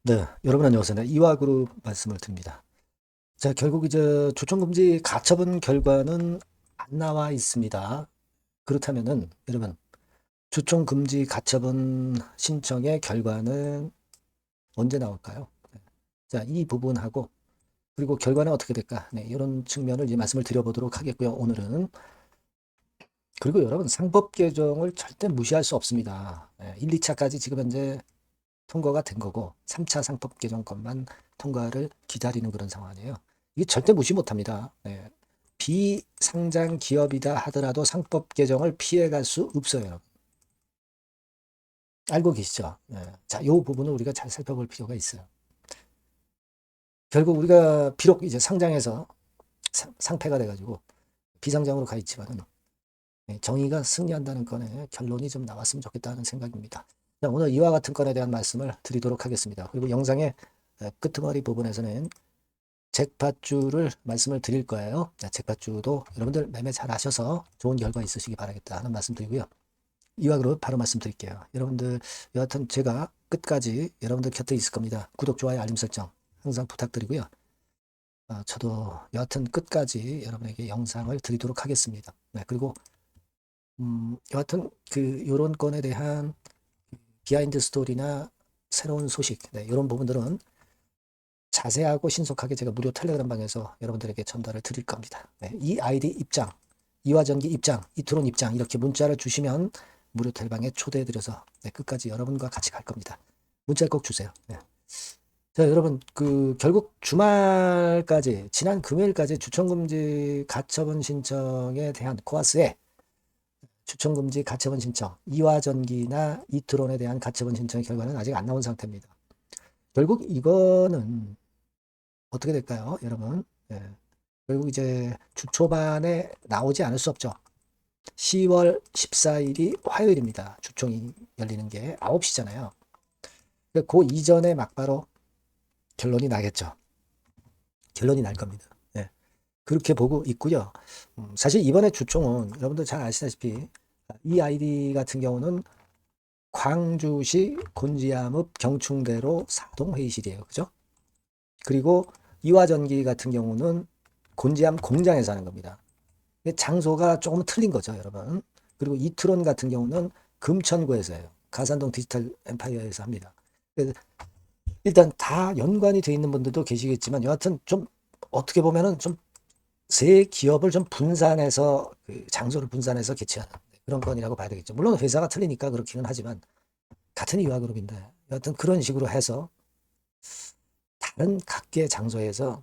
네, 여러분 안녕하세요. 네, 이화그룹 말씀을 드립니다. 자, 결국 이제 조청금지 가처분 결과는 안 나와 있습니다. 그렇다면은 여러분 조청금지 가처분 신청의 결과는 언제 나올까요? 자, 이 부분하고 그리고 결과는 어떻게 될까? 네, 이런 측면을 이제 말씀을 드려보도록 하겠고요. 오늘은 그리고 여러분 상법 개정을 절대 무시할 수 없습니다. 1, 2차까지 지금 현재 통과가 된 거고 3차 상법 개정권만 통과를 기다리는 그런 상황이에요. 이게 절대 무시 못합니다. 비상장 기업이다 하더라도 상법 개정을 피해갈 수 없어요. 여러분. 알고 계시죠? 자, 이 부분을 우리가 잘 살펴볼 필요가 있어요. 결국 우리가 비록 이제 상장해서 상패가 돼가지고 비상장으로 가 있지만은 정의가 승리한다는 건에 결론이 좀 나왔으면 좋겠다는 생각입니다. 자, 오늘 이와 같은 건에 대한 말씀을 드리도록 하겠습니다. 그리고 영상의 끄트머리 부분에서는 잭팟주를 말씀을 드릴 거예요. 잭팟주도 여러분들 매매 잘 하셔서 좋은 결과 있으시기 바라겠다 하는 말씀 드리고요. 이와 그룹 바로 말씀드릴게요. 여러분들 여하튼 제가 끝까지 여러분들 곁에 있을 겁니다. 구독, 좋아요, 알림 설정 항상 부탁드리고요. 저도 여하튼 끝까지 여러분에게 영상을 드리도록 하겠습니다. 네, 그리고 여하튼 그 요런 건에 대한 비하인드 스토리나 새로운 소식, 네, 이런 부분들은 자세하고 신속하게 제가 무료 텔레그램 방에서 여러분들에게 전달을 드릴 겁니다. 네, 이 아이디 입장, 이화전기 입장, 이트론 입장 이렇게 문자를 주시면 무료 텔방에 초대해드려서 네, 끝까지 여러분과 같이 갈 겁니다. 문자 꼭 주세요. 네. 자, 여러분 그 결국 주말까지 지난 금요일까지 주청금지 가처분 신청에 대한 코아스에 주청금지 가처분 신청, 이화전기나 이트론에 대한 가처분 신청의 결과는 아직 안 나온 상태입니다. 결국 이거는 어떻게 될까요, 여러분? 결국 이제 주 초반에 나오지 않을 수 없죠. 10월 14일이 화요일입니다. 주총이 열리는 게 9시잖아요. 그 이전에 막바로 결론이 나겠죠. 결론이 날 겁니다. 그렇게 보고 있고요. 사실 이번에 주총은 여러분들 잘 아시다시피 이 아이디 같은 경우는 광주시 곤지암읍 경충대로 사동회의실이에요. 그죠? 그리고 이화전기 같은 경우는 곤지암 공장에서 하는 겁니다. 장소가 조금 틀린 거죠, 여러분. 그리고 이트론 같은 경우는 금천구에서 해요. 가산동 디지털 엠파이어에서 합니다. 일단 다 연관이 돼 있는 분들도 계시겠지만 여하튼 좀 어떻게 보면은 좀 세 기업을 좀 분산해서 그 장소를 분산해서 개최하는 그런 건이라고 봐야 되겠죠. 물론 회사가 틀리니까 그렇기는 하지만 같은 이화그룹인데 여하튼 그런 식으로 해서 다른 각계 장소에서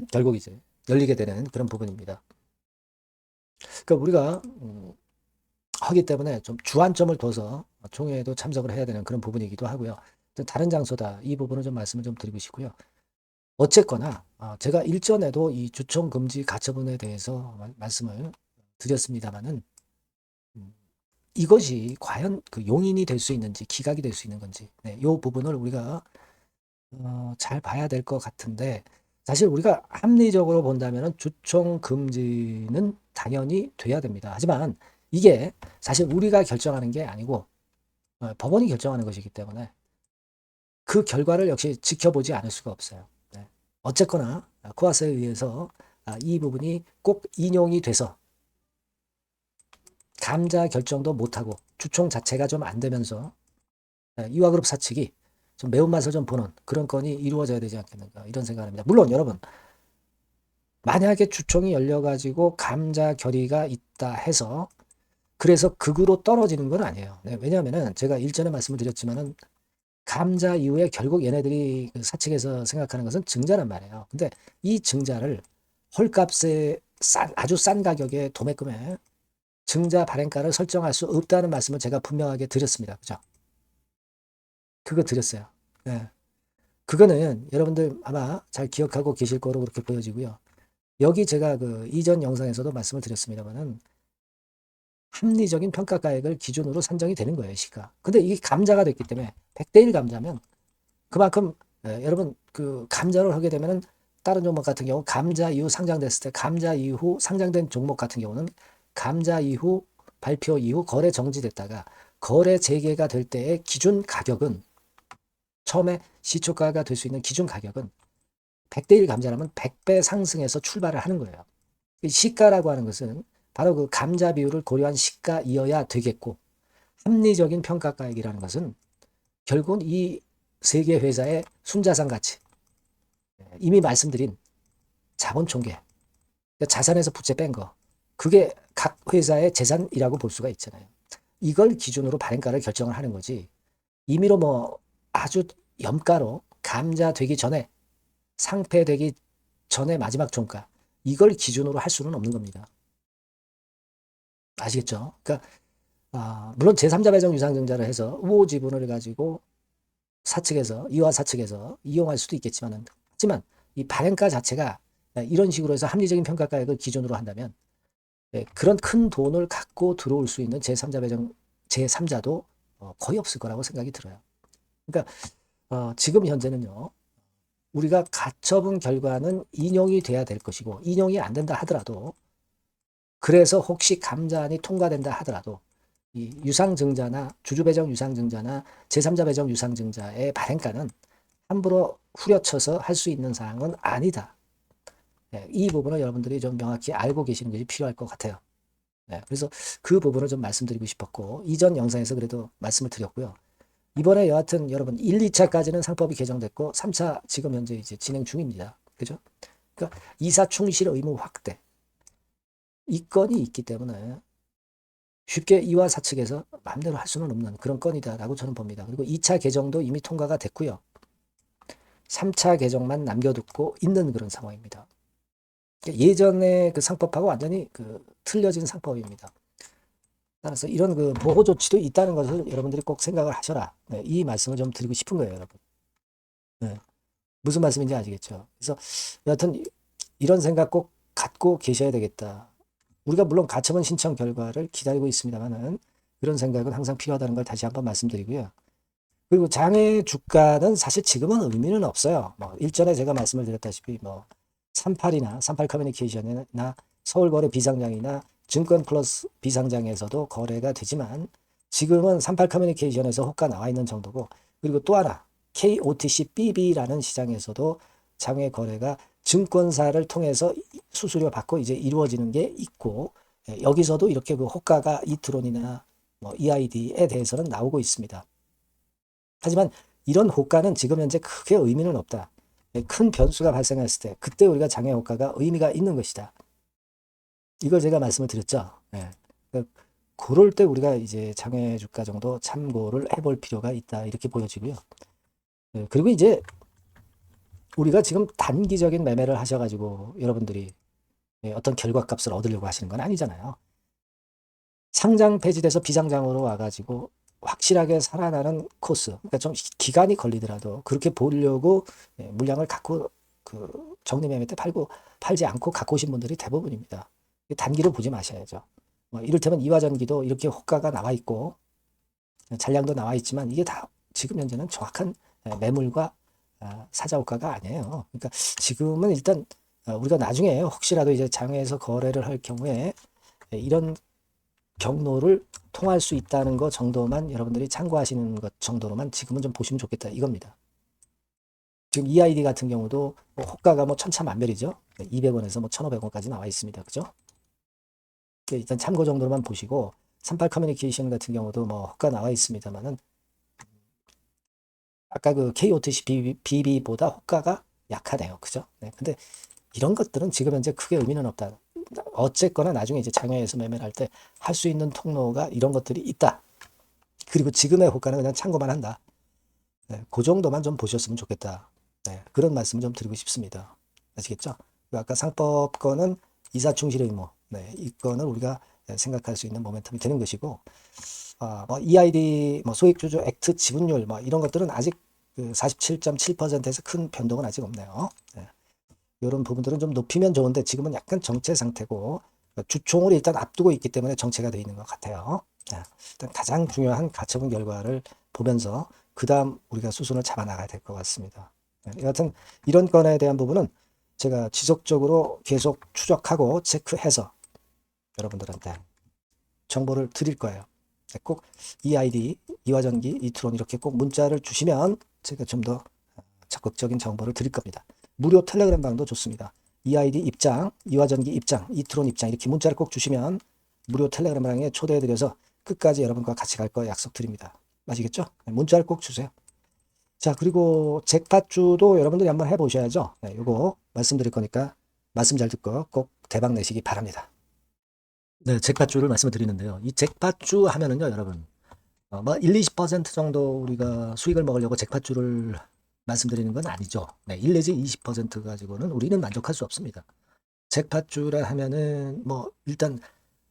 결국 이제 열리게 되는 그런 부분입니다. 그러니까 우리가 하기 때문에 좀 주안점을 둬서 총회에도 참석을 해야 되는 그런 부분이기도 하고요. 다른 장소다. 이 부분을 좀 말씀을 좀 드리고 싶고요. 어쨌거나 제가 일전에도 이 주총 금지 가처분에 대해서 말씀을 드렸습니다만은 이것이 과연 그 용인이 될 수 있는지 기각이 될 수 있는 건지 이 부분을 우리가 잘 봐야 될 것 같은데 사실 우리가 합리적으로 본다면 주총 금지는 당연히 돼야 됩니다. 하지만 이게 사실 우리가 결정하는 게 아니고 법원이 결정하는 것이기 때문에 그 결과를 역시 지켜보지 않을 수가 없어요. 네. 어쨌거나 코아스에 의해서 이 부분이 꼭 인용이 돼서 감자 결정도 못하고 주총 자체가 좀 안 되면서 이화그룹 사측이 좀 매운맛을 좀 보는 그런 건이 이루어져야 되지 않겠는가 이런 생각을 합니다. 물론 여러분 만약에 주총이 열려가지고 감자 결의가 있다 해서 그래서 극으로 떨어지는 건 아니에요. 네, 왜냐하면은 제가 일전에 말씀을 드렸지만은 감자 이후에 결국 얘네들이 그 사측에서 생각하는 것은 증자란 말이에요. 근데 이 증자를 헐값에 아주 싼 가격에 도매금에 증자 발행가를 설정할 수 없다는 말씀을 제가 분명하게 드렸습니다. 그죠? 그거 드렸어요. 네. 그거는 여러분들 아마 잘 기억하고 계실 거로 그렇게 보여지고요. 여기 제가 그 이전 영상에서도 말씀을 드렸습니다만은 합리적인 평가가액을 기준으로 산정이 되는 거예요, 시가. 근데 이게 감자가 됐기 때문에 100대 1 감자면 그만큼 여러분 그 감자를 하게 되면은 다른 종목 같은 경우 감자 이후 상장됐을 때 감자 이후 상장된 종목 같은 경우는 감자 이후 발표 이후 거래 정지됐다가 거래 재개가 될 때의 기준 가격은 처음에 시초가가 될 수 있는 기준 가격은 100대 1 감자라면 100배 상승해서 출발을 하는 거예요. 시가라고 하는 것은 바로 그 감자 비율을 고려한 시가이어야 되겠고, 합리적인 평가가액이라는 것은 결국은 이 세 개 회사의 순자산 가치, 이미 말씀드린 자본 총계, 그러니까 자산에서 부채 뺀 거, 그게 각 회사의 재산이라고 볼 수가 있잖아요. 이걸 기준으로 발행가를 결정을 하는 거지, 임의로 뭐 아주 염가로 감자 되기 전에, 상패 되기 전에 마지막 종가, 이걸 기준으로 할 수는 없는 겁니다. 아시겠죠? 그러니까 물론 제3자 배정 유상증자를 해서 우호 지분을 가지고 사측에서, 이화 사측에서 이용할 수도 있겠지만은, 하지만 이 발행가 자체가 이런 식으로 해서 합리적인 평가가액을 기준으로 한다면, 그런 큰 돈을 갖고 들어올 수 있는 제3자 배정, 제3자도 거의 없을 거라고 생각이 들어요. 그러니까 지금 현재는요, 우리가 가처분 결과는 인용이 돼야 될 것이고, 인용이 안 된다 하더라도, 그래서 혹시 감자안이 통과된다 하더라도 이 유상증자나 주주배정 유상증자나 제3자 배정 유상증자의 발행가는 함부로 후려쳐서 할 수 있는 사항은 아니다. 이 부분을 여러분들이 좀 명확히 알고 계시는 것이 필요할 것 같아요. 그래서 그 부분을 좀 말씀드리고 싶었고, 이전 영상에서 그래도 말씀을 드렸고요. 이번에 여하튼 여러분 1, 2차까지는 상법이 개정됐고 3차 지금 현재 이제 진행 중입니다. 그죠? 그러니까 이사 충실 의무 확대. 이 건이 있기 때문에 쉽게 이화 사측에서 마음대로 할 수는 없는 그런 건이다라고 저는 봅니다. 그리고 2차 개정도 이미 통과가 됐고요. 3차 개정만 남겨두고 있는 그런 상황입니다. 예전에 그 상법하고 완전히 그 틀려진 상법입니다. 따라서 이런 그 보호 조치도 있다는 것을 여러분들이 꼭 생각을 하셔라. 이 말씀을 좀 드리고 싶은 거예요, 여러분. 무슨 말씀인지 아시겠죠? 그래서 여하튼 이런 생각 꼭 갖고 계셔야 되겠다. 우리가 물론 가처분 신청 결과를 기다리고 있습니다만은 그런 생각은 항상 필요하다는 걸 다시 한번 말씀드리고요. 그리고 장외 주가는 사실 지금은 의미는 없어요. 뭐 일전에 제가 말씀을 드렸다시피 뭐 38이나 38 커뮤니케이션이나 서울거래 비상장이나 증권 플러스 비상장에서도 거래가 되지만, 지금은 38 커뮤니케이션에서 호가 나와 있는 정도고, 그리고 또 하나 KOTC BB라는 시장에서도 장외 거래가 증권사를 통해서 수수료 받고 이제 이루어지는 게 있고, 여기서도 이렇게 그 호가가 이트론이나 뭐 EID에 대해서는 나오고 있습니다. 하지만 이런 호가는 지금 현재 크게 의미는 없다. 큰 변수가 발생했을 때 그때 우리가 장외 호가가 의미가 있는 것이다. 이걸 제가 말씀을 드렸죠. 그럴 때 우리가 이제 장외 주가 정도 참고를 해볼 필요가 있다, 이렇게 보여지고요. 그리고 이제 우리가 지금 단기적인 매매를 하셔가지고 여러분들이 어떤 결과값을 얻으려고 하시는 건 아니잖아요. 상장 폐지돼서 비상장으로 와가지고 확실하게 살아나는 코스, 그러니까 좀 기간이 걸리더라도 그렇게 보려고 물량을 갖고 그 정리매매 때 팔지 않고 갖고 오신 분들이 대부분입니다. 단기로 보지 마셔야죠. 이를테면 이화전기도 이렇게 호가가 나와 있고 잔량도 나와 있지만 이게 다 지금 현재는 정확한 매물과 사자호가가 아니에요. 그러니까 지금은 일단 우리가 나중에 혹시라도 이제 장외에서 거래를 할 경우에 이런 경로를 통할 수 있다는 것 정도만 여러분들이 참고하시는 것 정도로만 지금은 좀 보시면 좋겠다, 이겁니다. 지금 EID 같은 경우도 뭐 호가가 뭐 천차만별이죠. 200원에서 뭐 1,500원까지 나와 있습니다. 그죠? 일단 참고 정도로만 보시고, 38 커뮤니케이션 같은 경우도 뭐 호가 나와 있습니다만은 아까 그 KOTC BB보다 호가가 약하네요. 그죠? 근데 이런 것들은 지금 현재 크게 의미는 없다. 어쨌거나 나중에 이제 장외에서 매매를 할 때 할 수 있는 통로가 이런 것들이 있다. 그리고 지금의 호가는 그냥 참고만 한다. 그 정도만 좀 보셨으면 좋겠다. 그런 말씀을 좀 드리고 싶습니다. 아시겠죠? 아까 상법 거는 이사 충실 의무. 이 거는 우리가 생각할 수 있는 모멘텀이 되는 것이고, 뭐 EID, 뭐 소액주주 액트 지분율, 뭐 이런 것들은 아직 그 47.7%에서 큰 변동은 아직 없네요. 이런 부분들은 좀 높이면 좋은데 지금은 약간 정체 상태고, 주총을 일단 앞두고 있기 때문에 정체가 되어 있는 것 같아요. 일단 가장 중요한 가처분 결과를 보면서 그 다음 우리가 수순을 잡아 나가야 될 것 같습니다. 여하튼 이런 건에 대한 부분은 제가 지속적으로 계속 추적하고 체크해서 여러분들한테 정보를 드릴 거예요. 꼭 EID, 이화전기, 이트론 이렇게 꼭 문자를 주시면 제가 좀 더 적극적인 정보를 드릴 겁니다. 무료 텔레그램 방도 좋습니다. EID 입장, 이화전기 입장, 이트론 입장 이렇게 문자를 꼭 주시면 무료 텔레그램 방에 초대해드려서 끝까지 여러분과 같이 갈 거 약속드립니다. 아시겠죠? 문자를 꼭 주세요. 자, 그리고 잭팟주도 여러분들이 한번 해보셔야죠. 네, 요거 말씀드릴 거니까 말씀 잘 듣고 꼭 대박 내시기 바랍니다. 네, 잭팟주를 말씀을 드리는데요. 이 잭팟주 하면은요, 여러분, 뭐 1, 20% 정도 우리가 수익을 먹으려고 잭팟주를 말씀드리는 건 아니죠. 네, 1 내지 20% 가지고는 우리는 만족할 수 없습니다. 잭팟주라 하면은 뭐 일단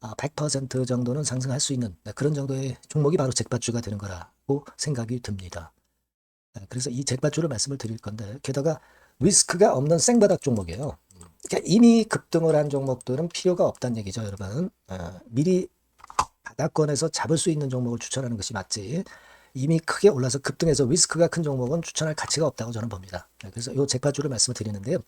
100% 정도는 상승할 수 있는 그런 정도의 종목이 바로 잭팟주가 되는 거라고 생각이 듭니다. 그래서 이 잭팟주를 말씀을 드릴 건데 게다가 리스크가 없는 생바닥 종목이에요. 그러니까 이미 급등을 한 종목들은 필요가 없다는 얘기죠, 여러분. 미리 바닥권에서 잡을 수 있는 종목을 추천하는 것이 맞지. 이미 크게 올라서 급등해서 리스크가 큰 종목은 추천할 가치가 없다고 저는 봅니다. 그래서 이 잭팟주를 말씀을 드리는데요.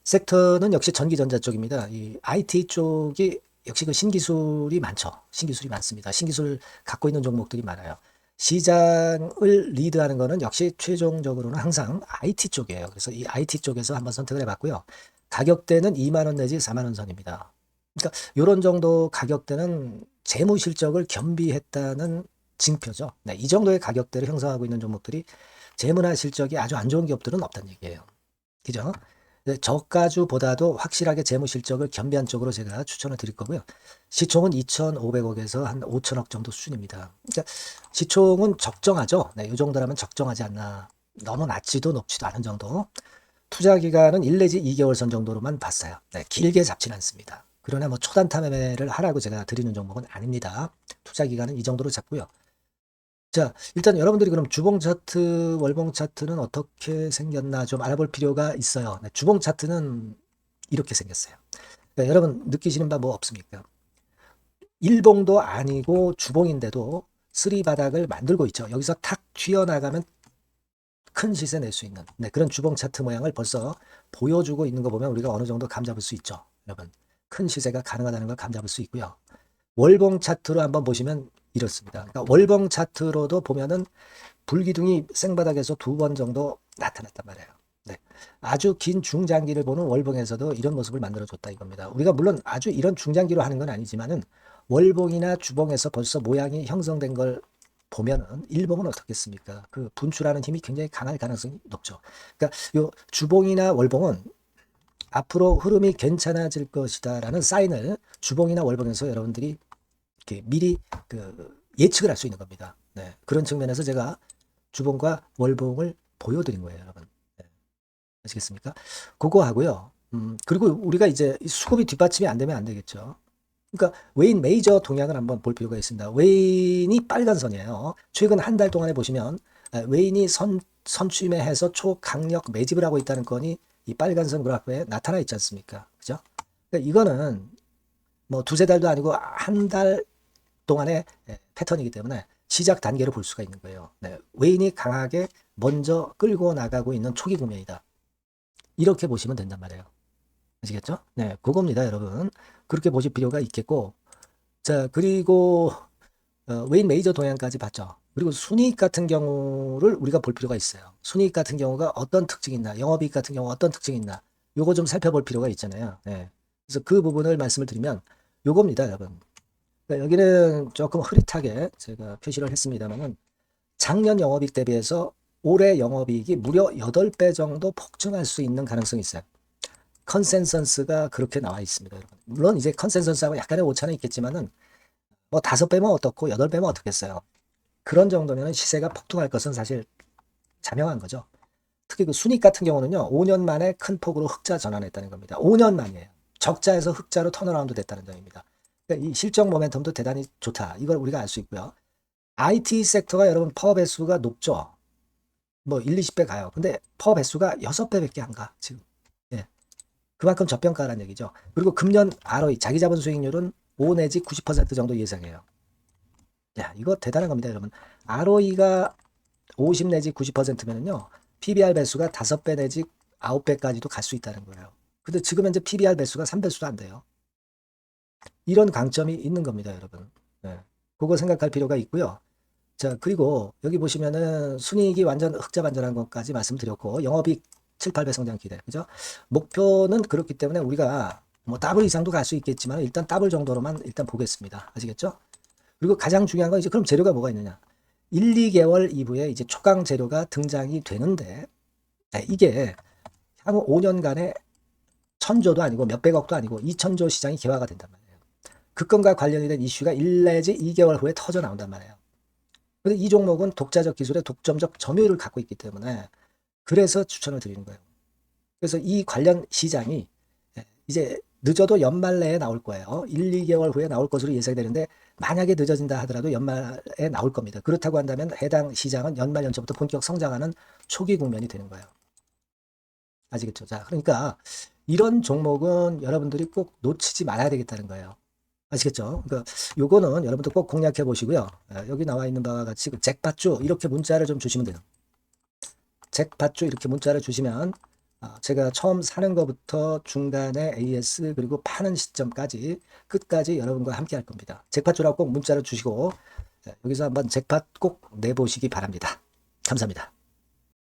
섹터는 역시 전기전자 쪽입니다. 이 IT 쪽이 역시 그 신기술이 많죠. 신기술이 많습니다. 신기술 갖고 있는 종목들이 많아요. 시장을 리드하는 거는 역시 최종적으로는 항상 IT 쪽이에요. 그래서 이 IT 쪽에서 한번 선택을 해봤고요. 가격대는 2만 원 내지 4만 원 선입니다. 그러니까 이런 정도 가격대는 재무 실적을 겸비했다는 징표죠. 네, 이 정도의 가격대를 형성하고 있는 종목들이 재무나 실적이 아주 안 좋은 기업들은 없다는 얘기예요. 그죠? 저가주보다도 확실하게 재무 실적을 겸비한 쪽으로 제가 추천을 드릴 거고요. 시총은 2,500억에서 한 5천억 정도 수준입니다. 그러니까 시총은 적정하죠. 네, 이 정도라면 적정하지 않나. 너무 낮지도 높지도 않은 정도. 투자 기간은 1 내지 2개월 선 정도로만 봤어요. 네, 길게 잡지는 않습니다. 그러나 뭐 초단타 매매를 하라고 제가 드리는 종목은 아닙니다. 투자 기간은 이 정도로 잡고요. 자, 일단 여러분들이 그럼 주봉 차트, 월봉 차트는 어떻게 생겼나 좀 알아볼 필요가 있어요. 네, 주봉 차트는 이렇게 생겼어요. 네, 여러분 느끼시는 바 뭐 없습니까? 일봉도 아니고 주봉인데도 쓰리 바닥을 만들고 있죠. 여기서 탁 튀어나가면 큰 시세 낼 수 있는 그런 주봉 차트 모양을 벌써 보여주고 있는 거 보면 우리가 어느 정도 감잡을 수 있죠. 여러분 큰 시세가 가능하다는 걸 감잡을 수 있고요. 월봉 차트로 한번 보시면 이렇습니다. 그러니까 월봉 차트로도 보면은 불기둥이 생바닥에서 2번 정도 나타났단 말이에요. 네. 아주 긴 중장기를 보는 월봉에서도 이런 모습을 만들어줬다 이겁니다. 우리가 물론 아주 이런 중장기로 하는 건 아니지만은 월봉이나 주봉에서 벌써 모양이 형성된 걸 보면은 일봉은 어떻겠습니까? 그 분출하는 힘이 굉장히 강할 가능성이 높죠. 그러니까 요 주봉이나 월봉은 앞으로 흐름이 괜찮아질 것이다라는 사인을 주봉이나 월봉에서 여러분들이 이렇게 미리 예측을 할 수 있는 겁니다. 네. 그런 측면에서 제가 주봉과 월봉을 보여드린 거예요, 여러분. 네. 아시겠습니까? 그거 하고요. 그리고 우리가 이제 수급이 뒷받침이 안 되면 안 되겠죠. 그러니까 웨인 메이저 동향을 한번 볼 필요가 있습니다. 웨인이 빨간 선이에요. 최근 한 달 동안에 보시면 웨인이 선취매해서 초강력 매집을 하고 있다는 건이 이 빨간 선 그래프에 나타나 있지 않습니까? 그죠? 그러니까 이거는 뭐 두세 달도 아니고 한 달 동안의 패턴이기 때문에 시작 단계로 볼 수가 있는 거예요. 네, 웨인이 강하게 먼저 끌고 나가고 있는 초기 국면이다. 이렇게 보시면 된단 말이에요. 아시겠죠? 네, 그겁니다, 여러분. 그렇게 보실 필요가 있겠고, 자, 그리고 웨인 메이저 동향까지 봤죠. 그리고 순이익 같은 경우를 우리가 볼 필요가 있어요. 순이익 같은 경우가 어떤 특징이 있나, 영업이익 같은 경우 어떤 특징이 있나, 요거 좀 살펴볼 필요가 있잖아요. 네. 그래서 그 부분을 말씀을 드리면 요겁니다, 여러분. 그러니까 여기는 조금 흐릿하게 제가 표시를 했습니다만은 작년 영업이익 대비해서 올해 영업이익이 무려 8배 정도 폭증할 수 있는 가능성이 있어요. 컨센서스가 그렇게 나와 있습니다, 여러분. 물론 이제 컨센서스하고 약간의 오차는 있겠지만은 뭐 5배면 어떻고 8배면 어떻겠어요. 그런 정도면 시세가 폭등할 것은 사실 자명한 거죠. 특히 그 순익 같은 경우는요, 5년 만에 큰 폭으로 흑자 전환했다는 겁니다. 5년 만이에요. 적자에서 흑자로 턴어라운드 됐다는 점입니다. 그러니까 이 실적 모멘텀도 대단히 좋다. 이걸 우리가 알 수 있고요. IT 섹터가 여러분 파워 배수가 높죠. 뭐 1, 20배 가요. 근데 파워 배수가 6배밖에 안 가, 지금. 예. 그만큼 저평가라는 얘기죠. 그리고 금년 ROE, 자기 자본 수익률은 5 내지 90% 정도 예상해요. 야, 이거 대단한 겁니다, 여러분. ROE가 50 내지 90%면은요, PBR 배수가 5배 내지 9배까지도 갈 수 있다는 거예요. 근데 지금 현재 PBR 배수가 3배수도 안 돼요. 이런 강점이 있는 겁니다, 여러분. 네. 그거 생각할 필요가 있고요. 자, 그리고 여기 보시면은 순이익이 완전 흑자반전한 것까지 말씀드렸고, 영업이익 7, 8배 성장 기대. 그죠? 목표는 그렇기 때문에 우리가 뭐 더블 이상도 갈 수 있겠지만 일단 더블 정도로만 일단 보겠습니다. 아시겠죠? 그리고 가장 중요한 건 이제 그럼 재료가 뭐가 있느냐? 1, 2개월 이후에 이제 초강 재료가 등장이 되는데, 이게 향후 5년간에 1000조도 아니고 몇백억도 아니고 2000조 시장이 개화가 된단 말이에요. 그 건과 관련이 된 이슈가 1 내지 2개월 후에 터져 나온단 말이에요. 근데 이 종목은 독자적 기술의 독점적 점유율을 갖고 있기 때문에 그래서 추천을 드리는 거예요. 그래서 이 관련 시장이 이제 늦어도 연말 내에 나올 거예요. 1, 2개월 후에 나올 것으로 예상이 되는데 만약에 늦어진다 하더라도 연말에 나올 겁니다. 그렇다고 한다면 해당 시장은 연말 연초부터 본격 성장하는 초기 국면이 되는 거예요. 아시겠죠? 자, 그러니까 이런 종목은 여러분들이 꼭 놓치지 말아야 되겠다는 거예요. 아시겠죠? 그러니까 요거는 여러분들 꼭 공략해 보시고요. 여기 나와 있는 바와 같이 그 잭팟주 이렇게 문자를 좀 주시면 돼요. 잭팟주 이렇게 문자를 주시면 제가 처음 사는 것부터 중간에 AS 그리고 파는 시점까지 끝까지 여러분과 함께 할 겁니다. 잭팟주라고 꼭 문자를 주시고 여기서 한번 잭팟 꼭 내보시기 바랍니다. 감사합니다.